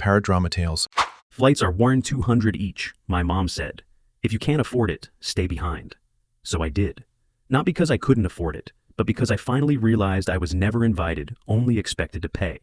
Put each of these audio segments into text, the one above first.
paradrama tales. Flights are $200 each, my mom said. If you can't afford it, stay behind. So I did. Not because I couldn't afford it, but because I finally realized I was never invited, only expected to pay.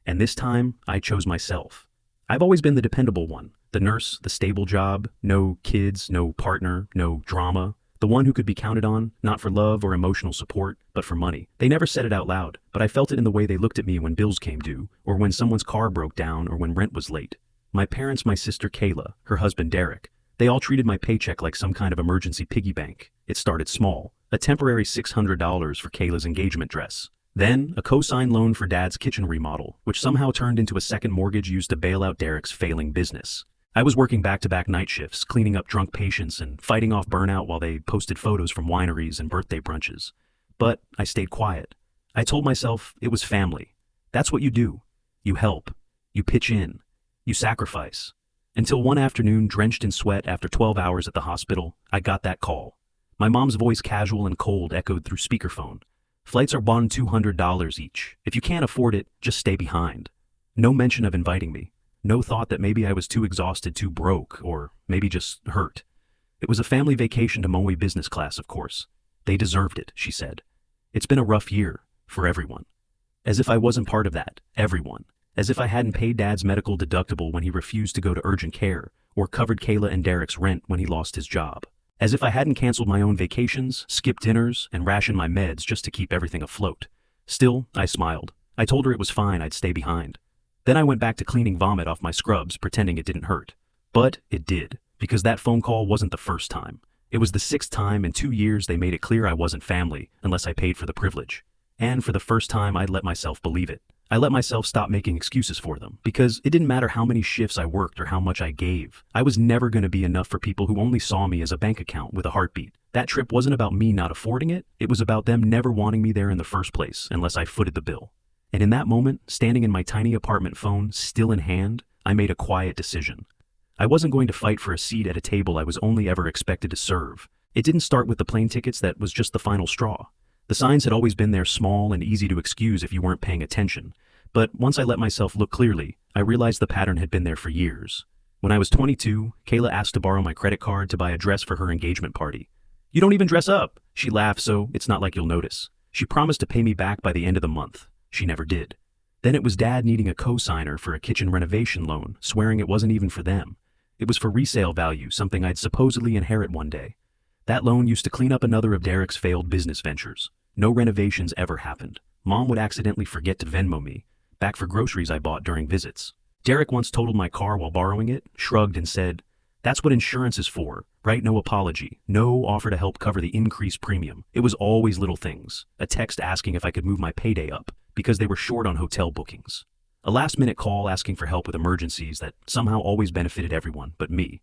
And this time, I chose myself. I've always been the dependable one, the nurse, the stable job, no kids, no partner, no drama, the one who could be counted on, not for love or emotional support, but for money. They never said it out loud, but I felt it in the way they looked at me when bills came due, or when someone's car broke down, or when rent was late. My parents, my sister Kayla, her husband Derek, they all treated my paycheck like some kind of emergency piggy bank. It started small, a temporary $600 for Kayla's engagement dress. Then, a co-sign loan for Dad's kitchen remodel, which somehow turned into a second mortgage used to bail out Derek's failing business. I was working back-to-back night shifts, cleaning up drunk patients and fighting off burnout while they posted photos from wineries and birthday brunches. But I stayed quiet. I told myself it was family. That's what you do. You help. You pitch in. You sacrifice. Until one afternoon, drenched in sweat after 12 hours at the hospital, I got that call. My mom's voice, casual and cold, echoed through speakerphone. Flights are $200 each. If you can't afford it, just stay behind. No mention of inviting me. No thought that maybe I was too exhausted, too broke, or maybe just hurt. It was a family vacation to Maui business class, of course. They deserved it, she said. It's been a rough year, for everyone. As if I wasn't part of that, everyone. As if I hadn't paid Dad's medical deductible when he refused to go to urgent care, or covered Kayla and Derek's rent when he lost his job. As if I hadn't canceled my own vacations, skipped dinners, and rationed my meds just to keep everything afloat. Still, I smiled. I told her it was fine, I'd stay behind. Then I went back to cleaning vomit off my scrubs, pretending it didn't hurt. But it did, because that phone call wasn't the first time. It was the 6th time in 2 years they made it clear I wasn't family unless I paid for the privilege. And for the first time, I'd let myself believe it. I let myself stop making excuses for them, because it didn't matter how many shifts I worked or how much I gave. I was never going to be enough for people who only saw me as a bank account with a heartbeat. That trip wasn't about me not affording it, it was about them never wanting me there in the first place unless I footed the bill. And in that moment, standing in my tiny apartment, phone still in hand, I made a quiet decision. I wasn't going to fight for a seat at a table I was only ever expected to serve. It didn't start with the plane tickets, that was just the final straw. The signs had always been there, small and easy to excuse if you weren't paying attention. But once I let myself look clearly, I realized the pattern had been there for years. When I was 22, Kayla asked to borrow my credit card to buy a dress for her engagement party. "You don't even dress up," she laughed, "so it's not like you'll notice." She promised to pay me back by the end of the month. She never did. Then it was Dad needing a co-signer for a kitchen renovation loan, swearing it wasn't even for them. It was for resale value, something I'd supposedly inherit one day. That loan used to clean up another of Derek's failed business ventures. No renovations ever happened. Mom would accidentally forget to Venmo me, back for groceries I bought during visits. Derek once totaled my car while borrowing it, shrugged and said, "That's what insurance is for, right? No apology, no offer to help cover the increased premium." It was always little things. A text asking if I could move my payday up, because they were short on hotel bookings. A last-minute call asking for help with emergencies that somehow always benefited everyone but me.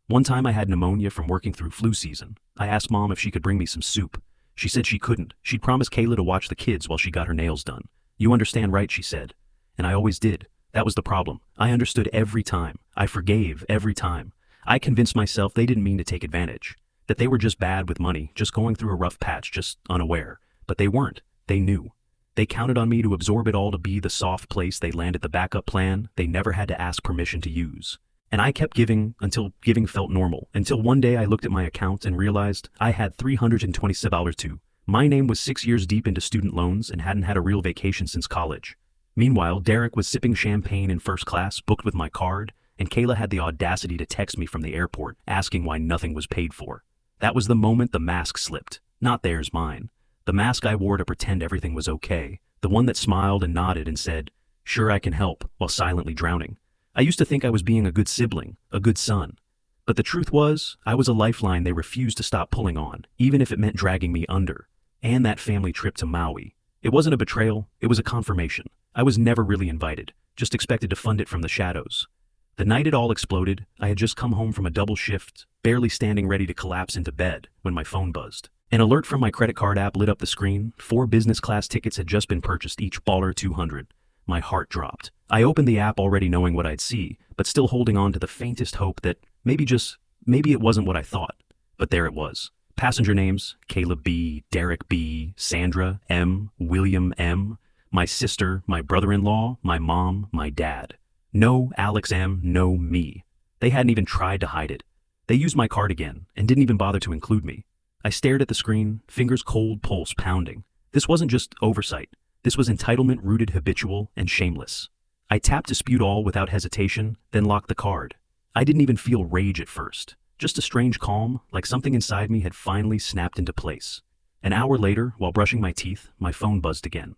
One time I had pneumonia from working through flu season. I asked Mom if she could bring me some soup. She said she couldn't. She'd promised Kayla to watch the kids while she got her nails done. "You understand, right?" she said. And I always did. That was the problem. I understood every time. I forgave every time. I convinced myself they didn't mean to take advantage. That they were just bad with money, just going through a rough patch, just unaware. But they weren't. They knew. They counted on me to absorb it all, to be the soft place they landed the backup plan they never had to ask permission to use. And I kept giving until giving felt normal, until one day I looked at my account and realized I had $327 too. My name was 6 years deep into student loans and hadn't had a real vacation since college. Meanwhile, Derek was sipping champagne in first class, booked with my card, and Kayla had the audacity to text me from the airport, asking why nothing was paid for. That was the moment the mask slipped. Not theirs, mine. The mask I wore to pretend everything was okay. The one that smiled and nodded and said, "Sure, I can help," while silently drowning. I used to think I was being a good sibling, a good son. But the truth was, I was a lifeline they refused to stop pulling on, even if it meant dragging me under. And that family trip to Maui. It wasn't a betrayal, it was a confirmation. I was never really invited, just expected to fund it from the shadows. The night it all exploded, I had just come home from a double shift, barely standing ready to collapse into bed, when my phone buzzed. An alert from my credit card app lit up the screen. 4 business class tickets had just been purchased, each $200. My heart dropped. I opened the app already knowing what I'd see, but still holding on to the faintest hope that maybe it wasn't what I thought. But there it was. Passenger names: Caleb B., Derek B., Sandra M., William M., my sister, my brother-in-law, my mom, my dad. No Alex M, no me. They hadn't even tried to hide it. They used my card again and didn't even bother to include me. I stared at the screen, fingers cold, pulse pounding. This wasn't just oversight. This was entitlement rooted, habitual, and shameless. I tapped dispute all without hesitation, then locked the card. I didn't even feel rage at first. Just a strange calm, like something inside me had finally snapped into place. An hour later, while brushing my teeth, my phone buzzed again.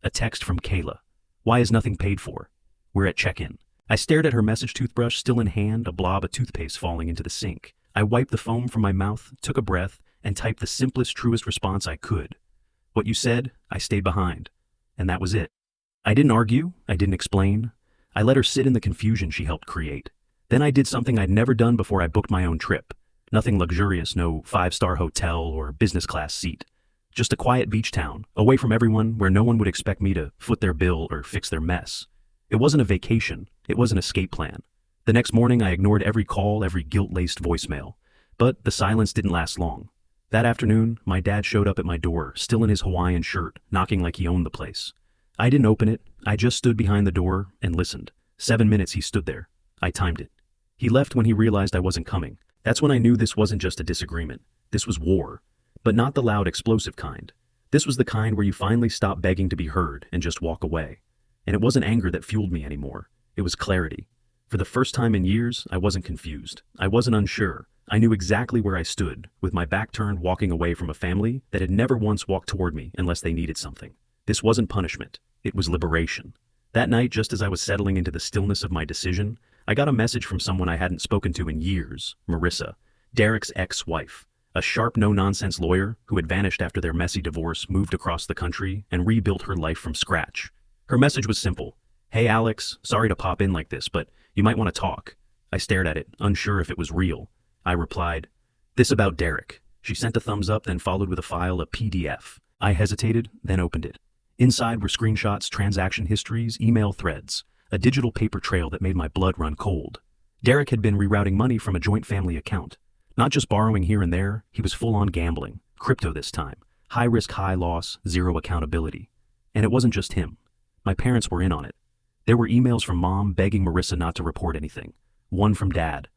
A text from Kayla. Why is nothing paid for? We're at check-in. I stared at her message toothbrush still in hand, a blob of toothpaste falling into the sink. I wiped the foam from my mouth, took a breath, and typed the simplest, truest response I could. What you said, I stayed behind. And that was it. I didn't argue, I didn't explain. I let her sit in the confusion she helped create. Then I did something I'd never done before. I booked my own trip. Nothing luxurious, no five-star hotel or business class seat. Just a quiet beach town, away from everyone, where no one would expect me to foot their bill or fix their mess. It wasn't a vacation, it was an escape plan. The next morning I ignored every call, every guilt-laced voicemail. But the silence didn't last long. That afternoon, my dad showed up at my door, still in his Hawaiian shirt, knocking like he owned the place. I didn't open it, I just stood behind the door and listened. 7 minutes he stood there. I timed it. He left when he realized I wasn't coming. That's when I knew this wasn't just a disagreement. This was war. But not the loud, explosive kind. This was the kind where you finally stop begging to be heard and just walk away. And it wasn't anger that fueled me anymore. It was clarity. For the first time in years, I wasn't confused. I wasn't unsure. I knew exactly where I stood, with my back turned, walking away from a family that had never once walked toward me unless they needed something. This wasn't punishment. It was liberation. That night, just as I was settling into the stillness of my decision, I got a message from someone I hadn't spoken to in years, Marissa, Derek's ex-wife, a sharp, no-nonsense lawyer who had vanished after their messy divorce, moved across the country, and rebuilt her life from scratch. Her message was simple. Hey Alex, sorry to pop in like this, but you might want to talk. I stared at it, unsure if it was real. I replied, this about Derek. She sent a thumbs up, then followed with a file, a PDF. I hesitated, then opened it. Inside were screenshots, transaction histories, email threads, a digital paper trail that made my blood run cold. Derek had been rerouting money from a joint family account. Not just borrowing here and there, he was full-on gambling. Crypto this time. High risk, high loss, zero accountability. And it wasn't just him. My parents were in on it. There were emails from Mom begging Marissa not to report anything. One from Dad.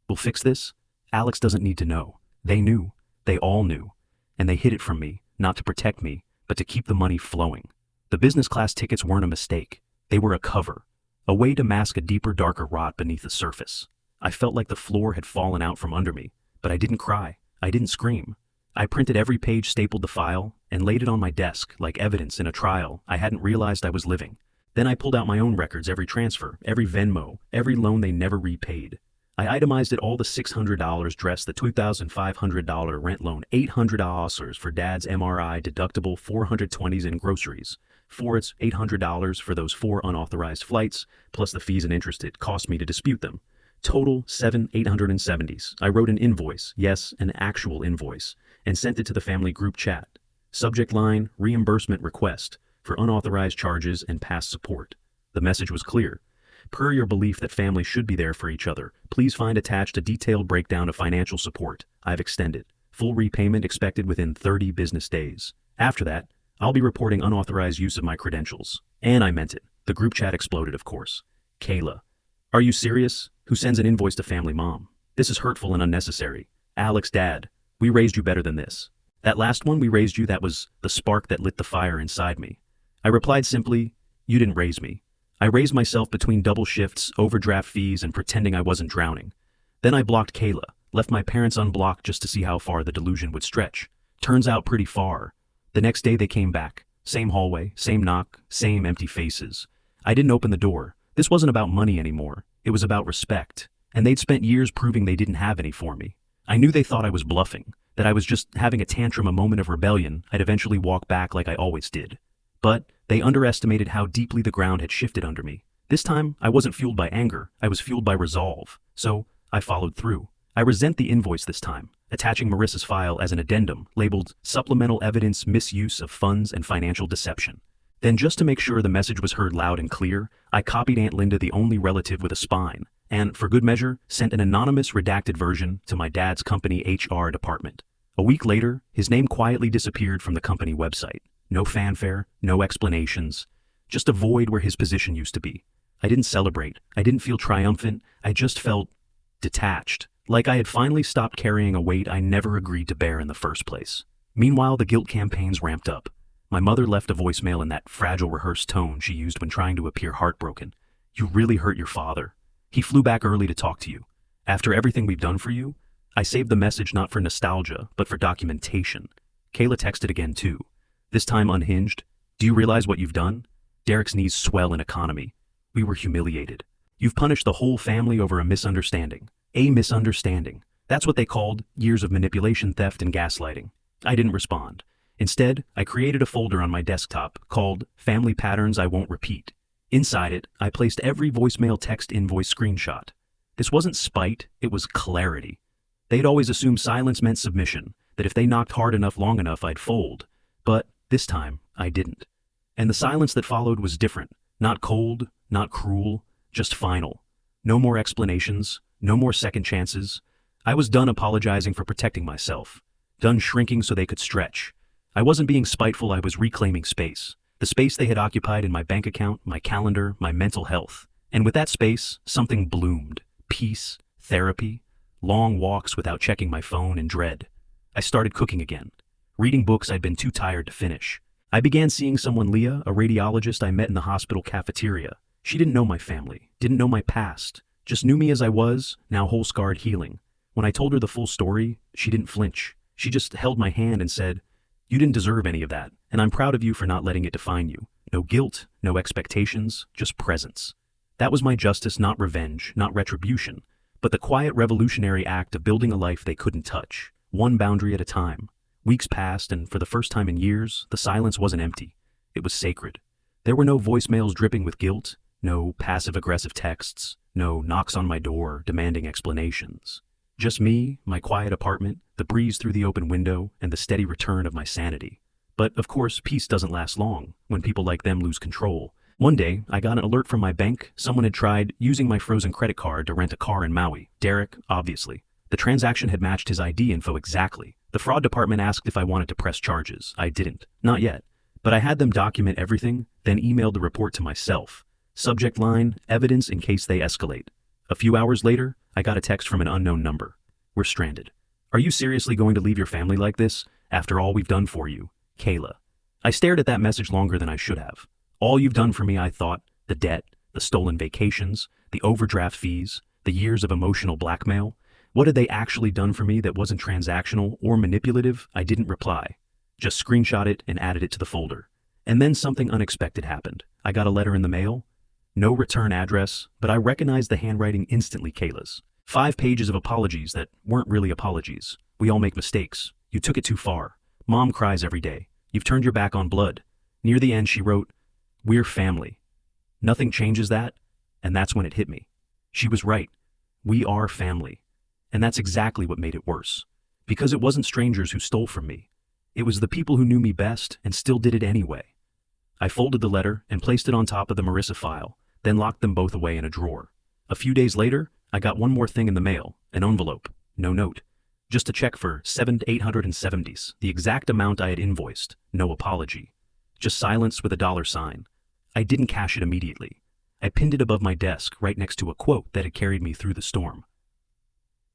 We'll fix this? Alex doesn't need to know. They knew. They all knew. And they hid it from me, not to protect me, but to keep the money flowing. The business class tickets weren't a mistake. They were a cover. A way to mask a deeper, darker rot beneath the surface. I felt like the floor had fallen out from under me, but I didn't cry. I didn't scream. I printed every page, stapled the file, and laid it on my desk like evidence in a trial I hadn't realized I was living. Then I pulled out my own records, every transfer, every Venmo, every loan they never repaid. I itemized it all: the $600 dress, the $2,500 rent loan, $800 for Dad's MRI deductible, $420 in groceries. For its $800 for those 4 unauthorized flights, plus the fees and interest it cost me to dispute them. Total $7,870s. I wrote an invoice, yes, an actual invoice, and sent it to the family group chat. Subject line, reimbursement request for unauthorized charges and past support. The message was clear. Per your belief that families should be there for each other, please find attached a detailed breakdown of financial support I've extended. Full repayment expected within 30 business days. After that, I'll be reporting unauthorized use of my credentials. And I meant it. The group chat exploded, of course. Kayla. Are you serious? Who sends an invoice to family mom? This is hurtful and unnecessary. Alex, Dad, we raised you better than this. That last one, we raised you, that was the spark that lit the fire inside me. I replied simply, you didn't raise me. I raised myself between double shifts, overdraft fees, and pretending I wasn't drowning. Then I blocked Kayla, left my parents unblocked just to see how far the delusion would stretch. Turns out pretty far. The next day they came back. Same hallway, same knock, same empty faces. I didn't open the door. This wasn't about money anymore. It was about respect. And they'd spent years proving they didn't have any for me. I knew they thought I was bluffing, that I was just having a tantrum, a moment of rebellion. I'd eventually walk back like I always did. But they underestimated how deeply the ground had shifted under me. This time, I wasn't fueled by anger. I was fueled by resolve. So I followed through. I resent the invoice this time, attaching Marissa's file as an addendum labeled Supplemental Evidence Misuse of Funds and Financial Deception. Then, just to make sure the message was heard loud and clear, I copied Aunt Linda, the only relative with a spine, and, for good measure, sent an anonymous redacted version to my dad's company HR department. A week later, his name quietly disappeared from the company website. No fanfare, no explanations, just a void where his position used to be. I didn't celebrate. I didn't feel triumphant. I just felt detached, like I had finally stopped carrying a weight I never agreed to bear in the first place. Meanwhile, the guilt campaigns ramped up. My mother left a voicemail in that fragile rehearsed tone she used when trying to appear heartbroken. "You really hurt your father. He flew back early to talk to you. After everything we've done for you." I saved the message not for nostalgia, but for documentation. Kayla texted again too, this time unhinged. "Do you realize what you've done?" Derek's knees swell in economy. "We were humiliated. You've punished the whole family over a misunderstanding. A misunderstanding. That's what they called years of manipulation, theft, and gaslighting." I didn't respond. Instead, I created a folder on my desktop called Family Patterns I Won't Repeat. Inside it, I placed every voicemail, text, invoice, screenshot. This wasn't spite, it was clarity. They'd always assumed silence meant submission, that if they knocked hard enough long enough I'd fold. But this time, I didn't. And the silence that followed was different. Not cold, not cruel, just final. No more explanations, no more second chances. I was done apologizing for protecting myself. Done shrinking so they could stretch. I wasn't being spiteful, I was reclaiming space. The space they had occupied in my bank account, my calendar, my mental health. And with that space, something bloomed. Peace, therapy, long walks without checking my phone in dread. I started cooking again. Reading books I'd been too tired to finish. I began seeing someone, Leah, a radiologist I met in the hospital cafeteria. She didn't know my family, didn't know my past, just knew me as I was, now whole scarred healing. When I told her the full story, she didn't flinch. She just held my hand and said, "You didn't deserve any of that, and I'm proud of you for not letting it define you. No guilt, no expectations, just presence." That was my justice, not revenge, not retribution, but the quiet revolutionary act of building a life they couldn't touch, one boundary at a time. Weeks passed, and for the first time in years, the silence wasn't empty. It was sacred. There were no voicemails dripping with guilt, no passive-aggressive texts, no knocks on my door demanding explanations. Just me, my quiet apartment, the breeze through the open window, and the steady return of my sanity. But of course, peace doesn't last long when people like them lose control. One day, I got an alert from my bank. Someone had tried using my frozen credit card to rent a car in Maui. Derek, obviously. The transaction had matched his ID info exactly. The fraud department asked if I wanted to press charges. I didn't. Not yet. But I had them document everything, then emailed the report to myself. Subject line, evidence in case they escalate. A few hours later, I got a text from an unknown number. "We're stranded. Are you seriously going to leave your family like this, after all we've done for you? Kayla." I stared at that message longer than I should have. All you've done for me, I thought. The debt, the stolen vacations, the overdraft fees, the years of emotional blackmail. What had they actually done for me that wasn't transactional or manipulative? I didn't reply. Just screenshot it and added it to the folder. And then something unexpected happened. I got a letter in the mail. No return address, but I recognized the handwriting instantly, Kayla's. 5 pages of apologies that weren't really apologies. "We all make mistakes. You took it too far. Mom cries every day. You've turned your back on blood." Near the end, she wrote, "We're family. Nothing changes that." And that's when it hit me. She was right. We are family. And that's exactly what made it worse. Because it wasn't strangers who stole from me. It was the people who knew me best and still did it anyway. I folded the letter and placed it on top of the Marissa file, then locked them both away in a drawer. A few days later, I got one more thing in the mail, an envelope, no note. Just a check for $7,870, the exact amount I had invoiced, no apology. Just silence with a $sign. I didn't cash it immediately. I pinned it above my desk right next to a quote that had carried me through the storm.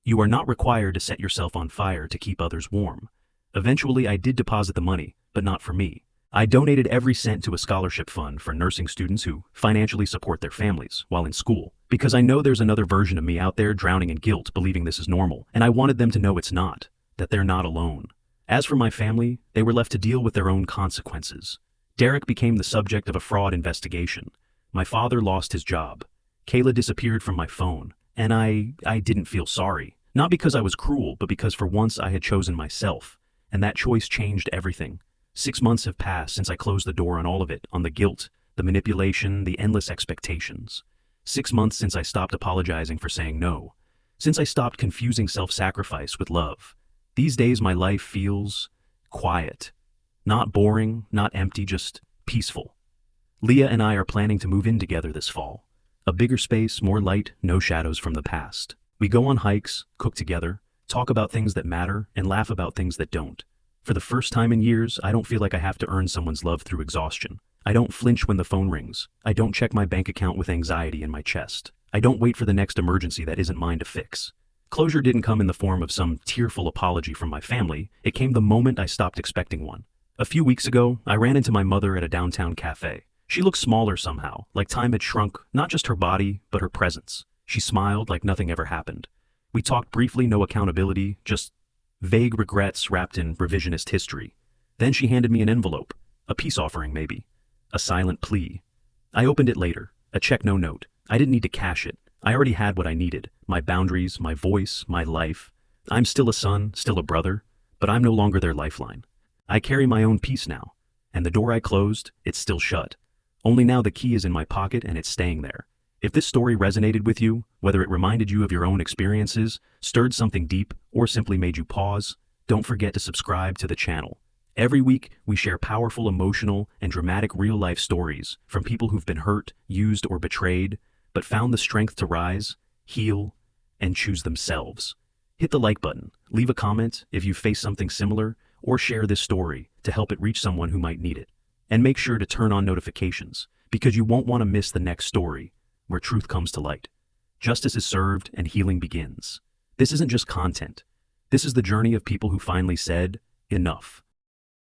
"You are not required to set yourself on fire to keep others warm." Eventually, I did deposit the money, but not for me. I donated every cent to a scholarship fund for nursing students who financially support their families while in school, because I know there's another version of me out there drowning in guilt, believing this is normal, and I wanted them to know it's not, that they're not alone. As for my family, they were left to deal with their own consequences. Derek became the subject of a fraud investigation. My father lost his job. Kayla disappeared from my phone, and I didn't feel sorry. Not because I was cruel, but because for once I had chosen myself, and that choice changed everything. 6 months have passed since I closed the door on all of it, on the guilt, the manipulation, the endless expectations. 6 months since I stopped apologizing for saying no. Since I stopped confusing self-sacrifice with love. These days my life feels quiet. Not boring, not empty, just peaceful. Leah and I are planning to move in together this fall. A bigger space, more light, no shadows from the past. We go on hikes, cook together, talk about things that matter, and laugh about things that don't. For the first time in years, I don't feel like I have to earn someone's love through exhaustion. I don't flinch when the phone rings. I don't check my bank account with anxiety in my chest. I don't wait for the next emergency that isn't mine to fix. Closure didn't come in the form of some tearful apology from my family. It came the moment I stopped expecting one. A few weeks ago, I ran into my mother at a downtown cafe. She looked smaller somehow, like time had shrunk not just her body, but her presence. She smiled like nothing ever happened. We talked briefly, no accountability, just vague regrets wrapped in revisionist history. Then she handed me an envelope, a peace offering maybe, a silent plea. I opened it later, a check, no note. I didn't need to cash it. I already had what I needed, my boundaries, my voice, my life. I'm still a son, still a brother, but I'm no longer their lifeline. I carry my own peace now, and the door I closed, it's still shut. Only now the key is in my pocket and it's staying there. If this story resonated with you, whether it reminded you of your own experiences, stirred something deep, or simply made you pause, don't forget to subscribe to the channel. Every week, we share powerful, emotional, and dramatic real-life stories from people who've been hurt, used, or betrayed, but found the strength to rise, heal, and choose themselves. Hit the like button, leave a comment if you face something similar, or share this story to help it reach someone who might need it. And make sure to turn on notifications, because you won't want to miss the next story where truth comes to light. Justice is served and healing begins. This isn't just content. This is the journey of people who finally said, enough.